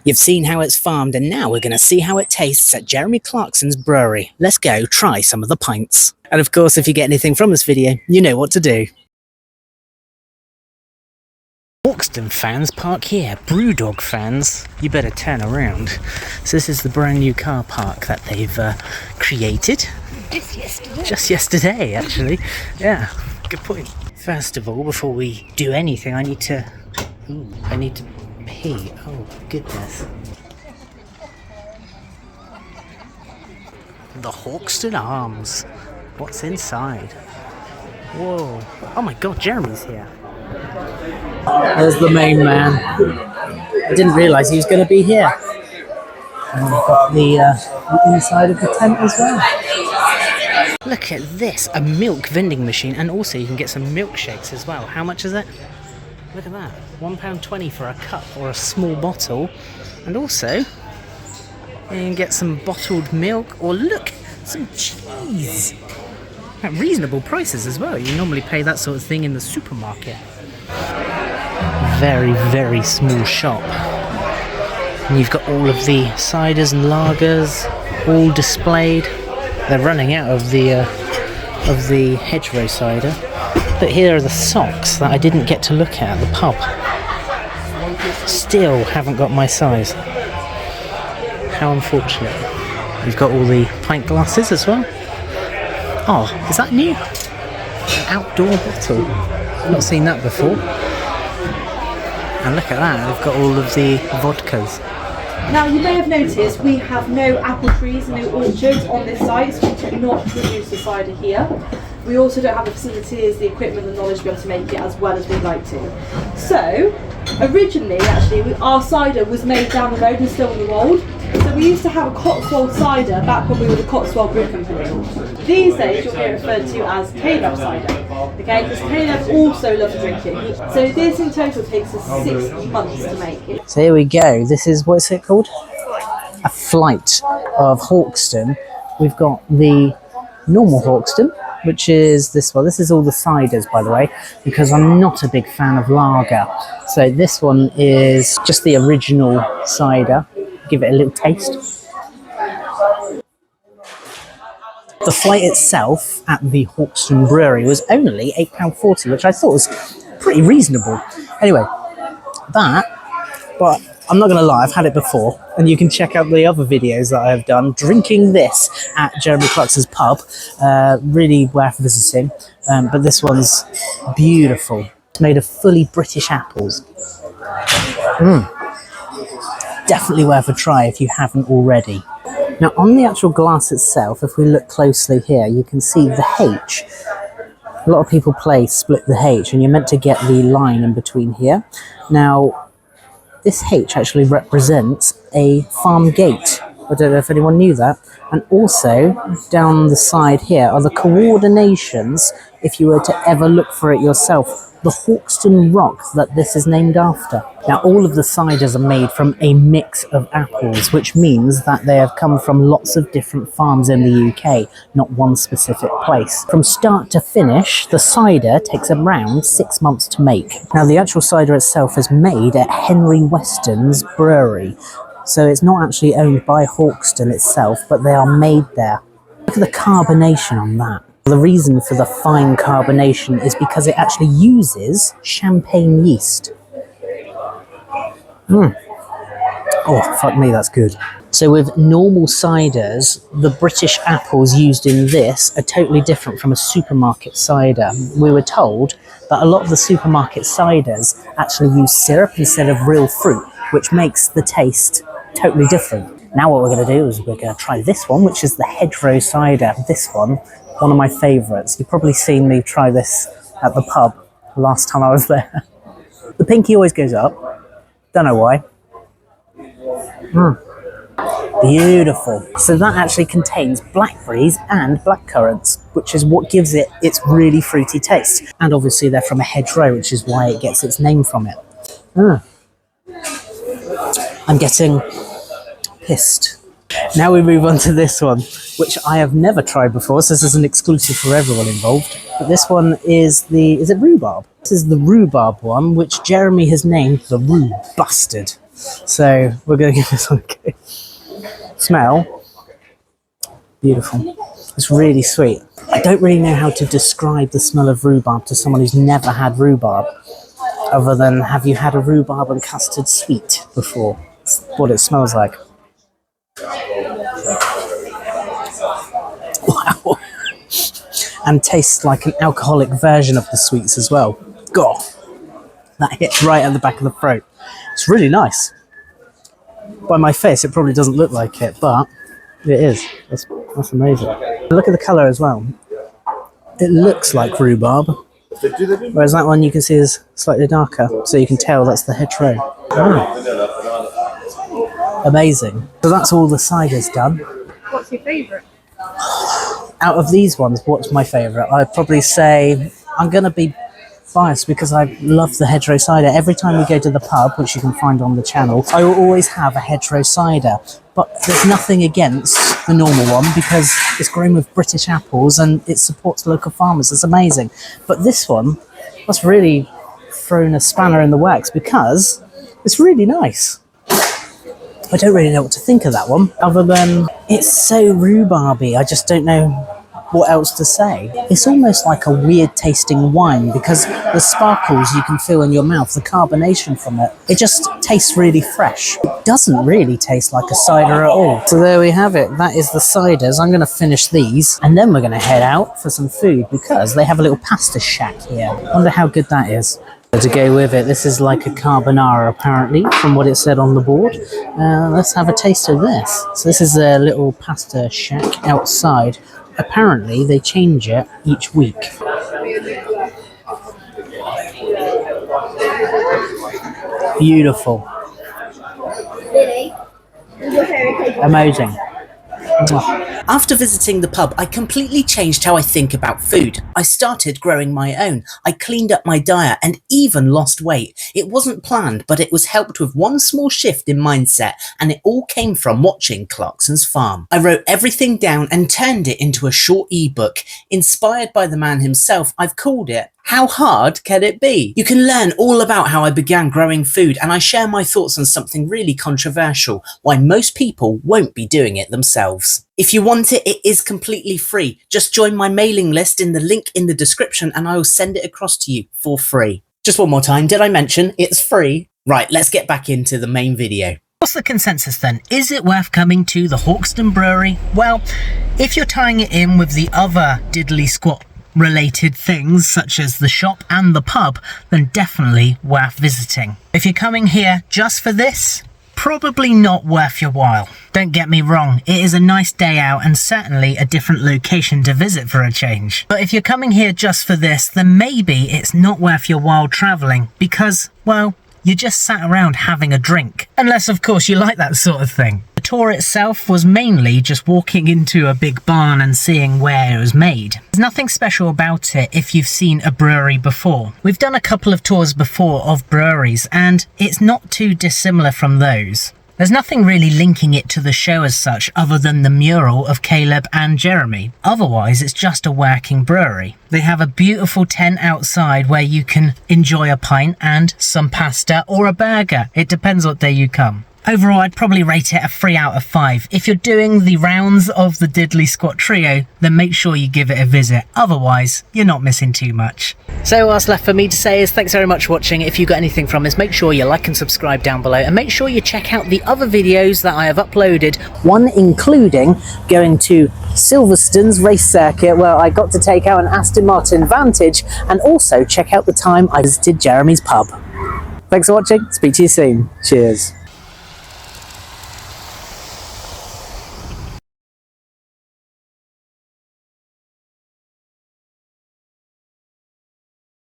You've seen how it's farmed, and now we're going to see how it tastes at Jeremy Clarkson's brewery. Let's go try some of the pints. And of course, if you get anything from this video, you know what to do. Hawkstone fans, park here. Brewdog fans, you better turn around. So this is the brand new car park that they've created. Just yesterday, actually. Yeah, good point. First of all, before we do anything, I need to pee. Oh, goodness. The Hawkstone Arms. What's inside? Whoa. Oh my god, Jeremy's here. There's the main man. I didn't realise he was going to be here. And we've got the inside of the tent as well. Look at this, a milk vending machine, and also you can get some milkshakes as well. How much is it? Look at that, £1.20 for a cup or a small bottle. And also, you can get some bottled milk, or look, some cheese. At reasonable prices as well. You normally pay that sort of thing in the supermarket. Very, very small shop. And you've got all of the ciders and lagers all displayed. They're running out of the hedgerow cider. But here are the socks that I didn't get to look at the pub. Still haven't got my size. How unfortunate. You've got all the pint glasses as well. Oh, is that new? An outdoor bottle. I've not seen that before. And look at that, they've got all of the vodkas. Now, you may have noticed we have no apple trees, no orchards on this site, so we cannot produce the cider here. We also don't have the facilities, the equipment, the knowledge to be able to make it as well as we'd like to. So, originally, actually, our cider was made down the road in Stonewall. So we used to have a Cotswold cider back when we were the Cotswold Brew Company. These days, you'll get referred to as Kaleb cider. Okay, because Kaleb also loves drinking. So this in total takes us 6 months to make it. So here we go. This is, what's it called? A flight of Hawkstone. We've got the normal Hawkstone, which is this one. This is all the ciders, by the way, because I'm not a big fan of lager. So this one is just the original cider. Give it a little taste. The flight itself at the Hawkstone Brewery was only £8.40, which I thought was pretty reasonable. Anyway, but I'm not going to lie, I've had it before, and you can check out the other videos that I have done drinking this at Jeremy Clarkson's pub. Really worth visiting, but this one's beautiful. It's made of fully British apples. Definitely worth a try if you haven't already. Now, on the actual glass itself, if we look closely here, you can see the H. A lot of people split the H, and you're meant to get the line in between here. Now, this H actually represents a farm gate. I don't know if anyone knew that. And also, down the side here are the coordinations, if you were to ever look for it yourself, the Hawkstone rock that this is named after. Now, all of the ciders are made from a mix of apples, which means that they have come from lots of different farms in the UK, not one specific place. From start to finish, the cider takes around 6 months to make. Now, the actual cider itself is made at Henry Weston's brewery. So it's not actually owned by Hawkstone itself, but they are made there. Look at the carbonation on that. The reason for the fine carbonation is because it actually uses champagne yeast. Oh, fuck me, that's good. So with normal ciders, the British apples used in this are totally different from a supermarket cider. We were told that a lot of the supermarket ciders actually use syrup instead of real fruit, which makes the taste totally different. Now what we're going to do is we're going to try this one, which is the hedgerow cider. This one of my favourites. You've probably seen me try this at the pub last time I was there. The pinky always goes up. Don't know why. Beautiful. So that actually contains blackberries and blackcurrants, which is what gives it its really fruity taste. And obviously they're from a hedgerow, which is why it gets its name from it. I'm getting pissed. Now we move on to this one, which I have never tried before, so this is an exclusive for everyone involved. But this one is is it rhubarb? This is the rhubarb one, which Jeremy has named the Rue Bastard. So we're going to give this one a go. Smell, beautiful. It's really sweet. I don't really know how to describe the smell of rhubarb to someone who's never had rhubarb, other than have you had a rhubarb and custard sweet before? It's what it smells like. Wow. And tastes like an alcoholic version of the sweets as well. God, that hit right at the back of the throat. It's really nice. By my face, it probably doesn't look like it, but it is. That's amazing. Look at the colour as well. It looks like rhubarb, whereas that one you can see is slightly darker, so you can tell that's the hedgerow. Oh. Amazing. So that's all the ciders done. What's your favourite? Out of these ones, what's my favourite? I'd probably say I'm going to be biased because I love the hedgerow cider. Every time we go to the pub, which you can find on the channel, I will always have a hedgerow cider. But there's nothing against the normal one because it's grown with British apples and it supports local farmers. It's amazing. But this one, that's really thrown a spanner in the works because it's really nice. I don't really know what to think of that one, other than it's so rhubarby. I just don't know what else to say. It's almost like a weird tasting wine because the sparkles you can feel in your mouth, the carbonation from it, it just tastes really fresh. It doesn't really taste like a cider at all. So there we have it. That is the ciders. I'm going to finish these and then we're going to head out for some food because they have a little pasta shack here. I wonder how good that is. To go with it, this is like a carbonara apparently, from what it said on the board. Let's have a taste of this. So this is a little pasta shack outside. Apparently they change it each week. Beautiful. Amazing. After visiting the pub, I completely changed how I think about food. I started growing my own. I cleaned up my diet and even lost weight. It wasn't planned, but it was helped with one small shift in mindset, and it all came from watching Clarkson's farm. I wrote everything down and turned it into a short ebook. Inspired by the man himself, I've called it How Hard Can It Be? You can learn all about how I began growing food, and I share my thoughts on something really controversial, why most people won't be doing it themselves. If you want it, it is completely free. Just join my mailing list in the link in the description and I will send it across to you for free. Just one more time, did I mention it's free? Right, let's get back into the main video. What's the consensus then? Is it worth coming to the Hawkstone Brewery? Well, if you're tying it in with the other diddly squat related things such as the shop and the pub, then definitely worth visiting. If you're coming here just for this, probably not worth your while. Don't get me wrong, it is a nice day out and certainly a different location to visit for a change. But if you're coming here just for this, then maybe it's not worth your while travelling because, well, you just sat around having a drink. Unless, of course, you like that sort of thing. The tour itself was mainly just walking into a big barn and seeing where it was made. There's nothing special about it if you've seen a brewery before. We've done a couple of tours before of breweries and it's not too dissimilar from those. There's nothing really linking it to the show as such other than the mural of Kaleb and Jeremy. Otherwise, it's just a working brewery. They have a beautiful tent outside where you can enjoy a pint and some pasta or a burger. It depends what day you come. Overall, I'd probably rate it a 3 out of 5. If you're doing the rounds of the Diddly Squat Trio, then make sure you give it a visit. Otherwise, you're not missing too much. So what's left for me to say is thanks very much for watching. If you got anything from this, make sure you like and subscribe down below. And make sure you check out the other videos that I have uploaded. One including going to Silverstone's race circuit where I got to take out an Aston Martin Vantage. And also check out the time I visited Jeremy's pub. Thanks for watching. Speak to you soon. Cheers.